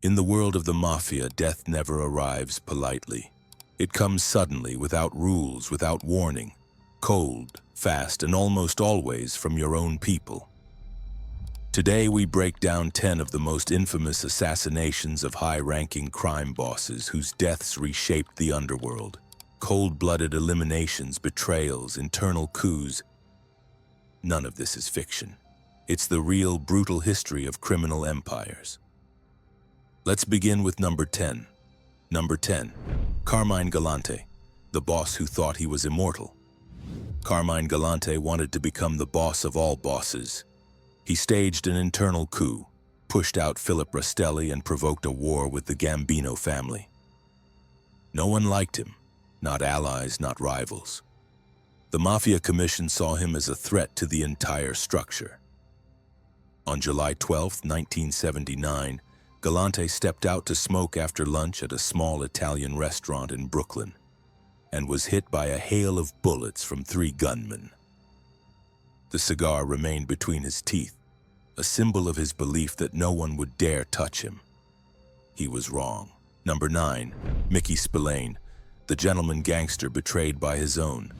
In the world of the Mafia, death never arrives politely. It comes suddenly, without rules, without warning. Cold, fast, and almost always from your own people. Today we break down 10 of the most infamous assassinations of high-ranking crime bosses whose deaths reshaped the underworld. Cold-blooded eliminations, betrayals, internal coups. None of this is fiction. It's the real, brutal history of criminal empires. Let's begin with number 10. Number 10. Carmine Galante, the boss who thought he was immortal. Carmine Galante wanted to become the boss of all bosses. He staged an internal coup, pushed out Philip Rastelli, and provoked a war with the Gambino family. No one liked him, not allies, not rivals. The Mafia Commission saw him as a threat to the entire structure. On July 12, 1979, Galante stepped out to smoke after lunch at a small Italian restaurant in Brooklyn and was hit by a hail of bullets from 3 gunmen. The cigar remained between his teeth, a symbol of his belief that no one would dare touch him. He was wrong. Number 9. Mickey Spillane, the gentleman gangster betrayed by his own.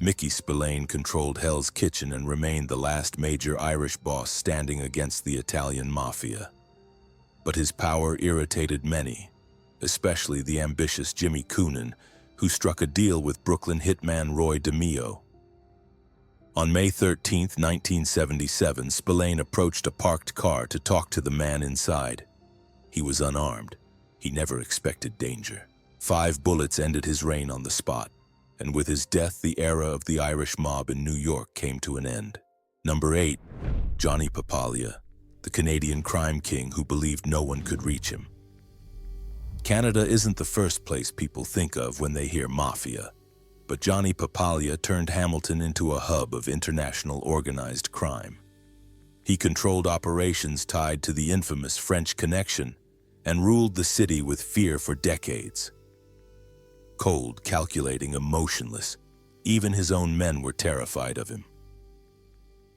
Mickey Spillane controlled Hell's Kitchen and remained the last major Irish boss standing against the Italian Mafia. But his power irritated many, especially the ambitious Jimmy Coonan, who struck a deal with Brooklyn hitman Roy DeMeo. On May 13, 1977, Spillane approached a parked car to talk to the man inside. He was unarmed. He never expected danger. 5 bullets ended his reign on the spot, and with his death, the era of the Irish mob in New York came to an end. Number 8. Johnny Papalia, the Canadian crime king who believed no one could reach him. Canada isn't the first place people think of when they hear Mafia, but Johnny Papalia turned Hamilton into a hub of international organized crime. He controlled operations tied to the infamous French Connection and ruled the city with fear for decades. Cold, calculating, emotionless, even his own men were terrified of him.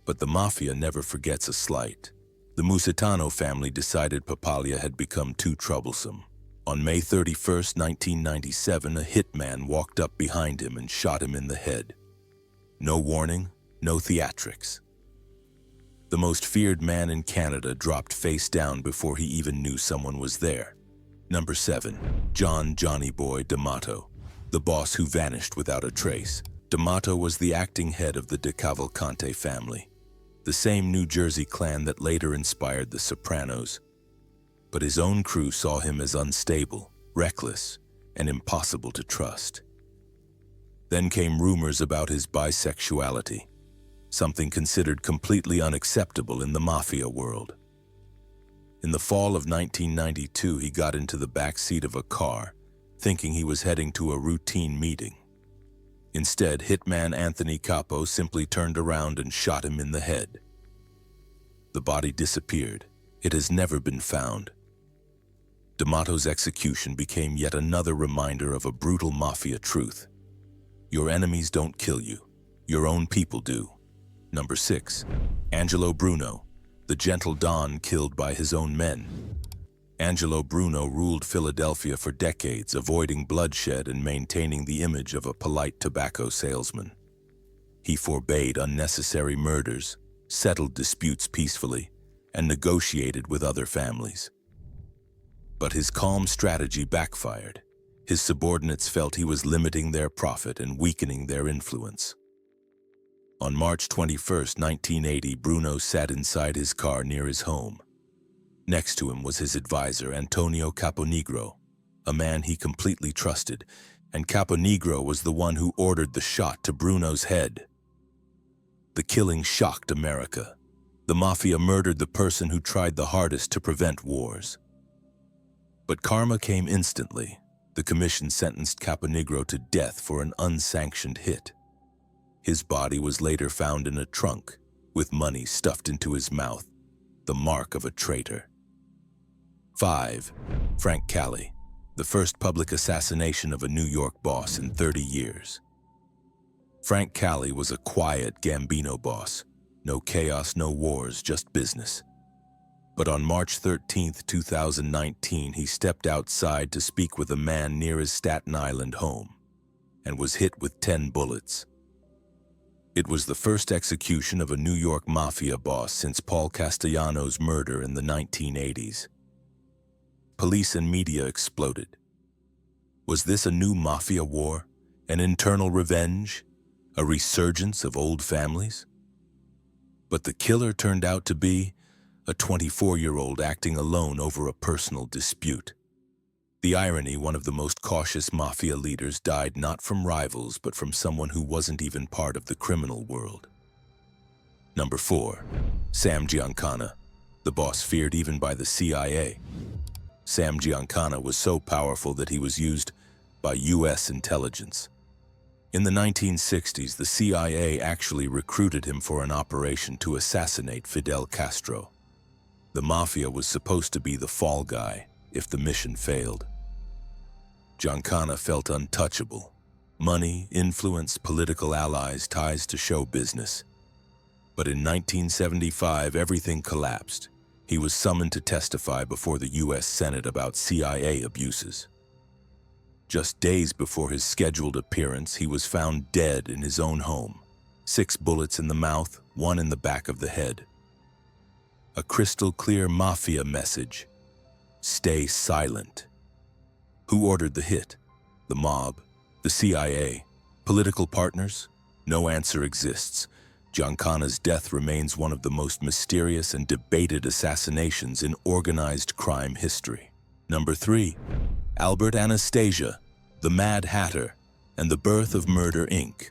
But the Mafia never forgets a slight. The Musitano family decided Papalia had become too troublesome. On May 31, 1997, a hitman walked up behind him and shot him in the head. No warning, no theatrics. The most feared man in Canada dropped face down before he even knew someone was there. Number 7. Johnny Boy D'Amato, the boss who vanished without a trace. D'Amato was the acting head of the De Cavalcante family, the same New Jersey clan that later inspired The Sopranos. But his own crew saw him as unstable, reckless, and impossible to trust. Then came rumors about his bisexuality, something considered completely unacceptable in the Mafia world. In the fall of 1992, he got into the back seat of a car, thinking he was heading to a routine meeting. Instead, hitman Anthony Capo simply turned around and shot him in the head. The body disappeared. It has never been found. D'Amato's execution became yet another reminder of a brutal Mafia truth. Your enemies don't kill you. Your own people do. Number 6. Angelo Bruno, the gentle Don killed by his own men. Angelo Bruno ruled Philadelphia for decades, avoiding bloodshed and maintaining the image of a polite tobacco salesman. He forbade unnecessary murders, settled disputes peacefully, and negotiated with other families. But his calm strategy backfired. His subordinates felt he was limiting their profit and weakening their influence. On March 21, 1980, Bruno sat inside his car near his home. Next to him was his advisor, Antonio Caponigro, a man he completely trusted, and Caponigro was the one who ordered the shot to Bruno's head. The killing shocked America. The Mafia murdered the person who tried the hardest to prevent wars. But karma came instantly. The commission sentenced Caponigro to death for an unsanctioned hit. His body was later found in a trunk, with money stuffed into his mouth, the mark of a traitor. 5. Frank Cali, the first public assassination of a New York boss in 30 years. Frank Cali was a quiet Gambino boss. No chaos, no wars, just business. But on March 13, 2019, he stepped outside to speak with a man near his Staten Island home and was hit with 10 bullets. It was the first execution of a New York Mafia boss since Paul Castellano's murder in the 1980s. Police and media exploded. Was this a new Mafia war? An internal revenge? A resurgence of old families? But the killer turned out to be a 24-year-old acting alone over a personal dispute. The irony, one of the most cautious Mafia leaders died not from rivals, but from someone who wasn't even part of the criminal world. Number 4. Sam Giancana, the boss feared even by the CIA. Sam Giancana was so powerful that he was used by U.S. intelligence. In the 1960s, the CIA actually recruited him for an operation to assassinate Fidel Castro. The Mafia was supposed to be the fall guy if the mission failed. Giancana felt untouchable. Money, influence, political allies, ties to show business. But in 1975, everything collapsed. He was summoned to testify before the U.S. Senate about CIA abuses. Just days before his scheduled appearance, he was found dead in his own home. 6 bullets in the mouth, 1 in the back of the head. A crystal-clear Mafia message: stay silent. Who ordered the hit? The mob? The CIA? Political partners? No answer exists. Giancana's death remains one of the most mysterious and debated assassinations in organized crime history. Number 3. Albert Anastasia, the Mad Hatter, and the Birth of Murder, Inc.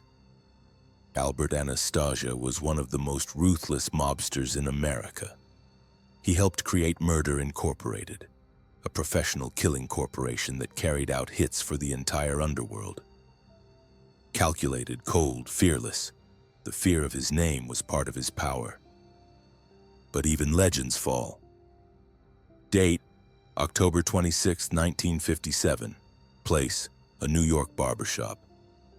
Albert Anastasia was one of the most ruthless mobsters in America. He helped create Murder Incorporated, a professional killing corporation that carried out hits for the entire underworld. Calculated, cold, fearless, the fear of his name was part of his power. But even legends fall. Date: October 26, 1957. Place: a New York barbershop.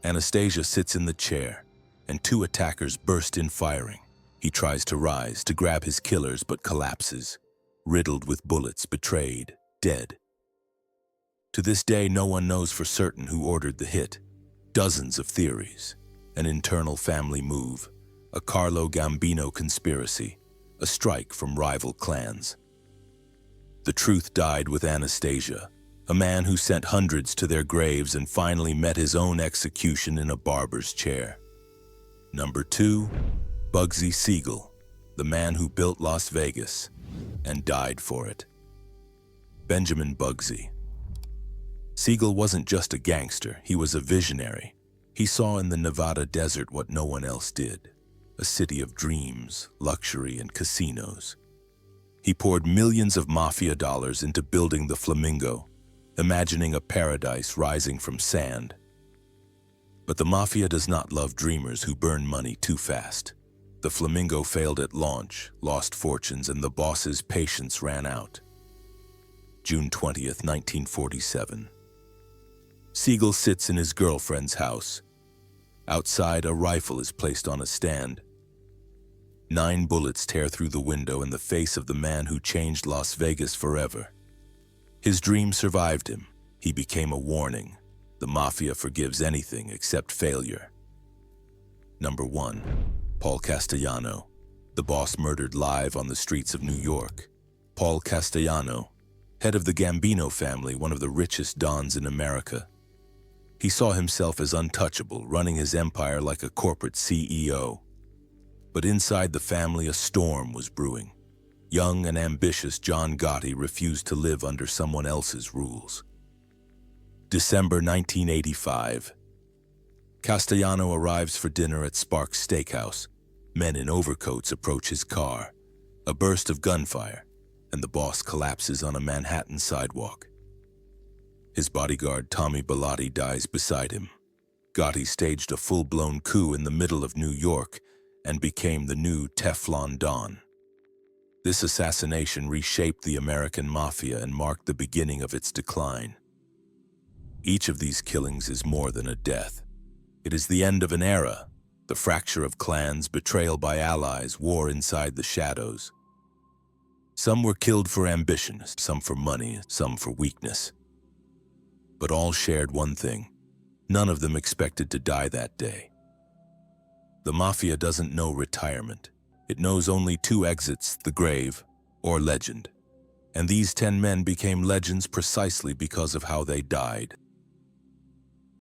Anastasia sits in the chair, and 2 attackers burst in firing. He tries to rise to grab his killers, but collapses, riddled with bullets, betrayed, dead. To this day, no one knows for certain who ordered the hit. Dozens of theories: an internal family move, a Carlo Gambino conspiracy, a strike from rival clans. The truth died with Anastasia, a man who sent hundreds to their graves and finally met his own execution in a barber's chair. Number 2. Bugsy Siegel, the man who built Las Vegas and died for it. Benjamin Bugsy. Siegel wasn't just a gangster, he was a visionary. He saw in the Nevada desert what no one else did: a city of dreams, luxury, and casinos. He poured millions of Mafia dollars into building the Flamingo, imagining a paradise rising from sand. But the Mafia does not love dreamers who burn money too fast. The Flamingo failed at launch, lost fortunes, and the boss's patience ran out. June 20th, 1947. Siegel sits in his girlfriend's house. Outside, a rifle is placed on a stand. 9 bullets tear through the window in the face of the man who changed Las Vegas forever. His dream survived him. He became a warning. The Mafia forgives anything except failure. Number 1. Paul Castellano, the boss murdered live on the streets of New York. Paul Castellano, head of the Gambino family, one of the richest dons in America. He saw himself as untouchable, running his empire like a corporate CEO. But inside the family, a storm was brewing. Young and ambitious John Gotti refused to live under someone else's rules. December 1985. Castellano arrives for dinner at Sparks Steakhouse. Men in overcoats approach his car. A burst of gunfire, and the boss collapses on a Manhattan sidewalk. His bodyguard, Tommy Bellotti, dies beside him. Gotti staged a full-blown coup in the middle of New York and became the new Teflon Don. This assassination reshaped the American Mafia and marked the beginning of its decline. Each of these killings is more than a death. It is the end of an era, the fracture of clans, betrayal by allies, war inside the shadows. Some were killed for ambition, some for money, some for weakness. But all shared one thing. None of them expected to die that day. The Mafia doesn't know retirement. It knows only two exits, the grave or legend. And these 10 men became legends precisely because of how they died.